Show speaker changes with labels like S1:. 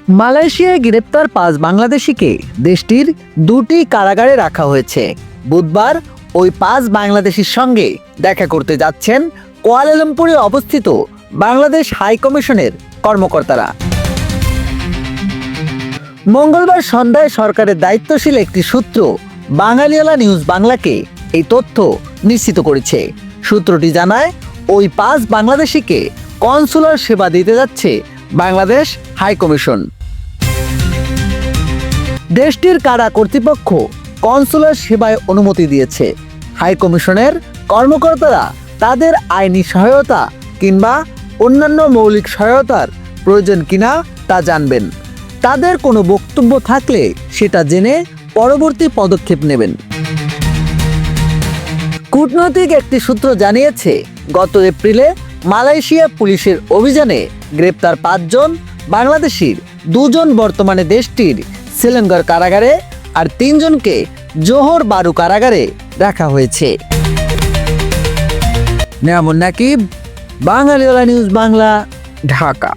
S1: মালয়েশিয়ায় গ্রেপ্তার 5 বাংলাদেশিকে দেশটির 2টি কারাগারে রাখা হয়েছে। বুধবার ওই 5 বাংলাদেশির সঙ্গে দেখা করতে যাচ্ছেন কুয়ালালামপুরে অবস্থিত বাংলাদেশ হাই কমিশনের কর্মকর্তারা। মঙ্গলবার সন্ধ্যায় সরকারের দায়িত্বশীল একটি সূত্র বাঙালিওয়ালা নিউজ বাংলাকে এই তথ্য নিশ্চিত করেছে। সূত্রটি জানায়, ওই 5 বাংলাদেশিকে কনসুলার সেবা দিতে যাচ্ছে বাংলাদেশ হাই কমিশন। দেশটির কারা কর্তৃপক্ষ কনসুলার সেবায় অনুমতি দিয়েছে। হাই কমিশনের কর্মকর্তারা তাদের আইনি সহায়তা কিংবা অন্যান্য মৌলিক সহায়তার প্রয়োজন কিনা তা জানবেন। তাদের কোনো বক্তব্য থাকলে সেটা জেনে পরবর্তী পদক্ষেপ নেবেন। কূটনৈতিক একটি সূত্র জানিয়েছে, গত এপ্রিলে মালয়েশিয়া পুলিশের অভিযানে গ্রেপ্তার 5 জন বাংলাদেশির 2 জন বর্তমানে দেশটির সেলেঙ্গার কারাগারে আর 3 জনকে জোহর বারু কারাগারে রাখা হয়েছে। নেয়ামুন নাকিব, বাঙালিওয়ালা নিউজ বাংলা, ঢাকা।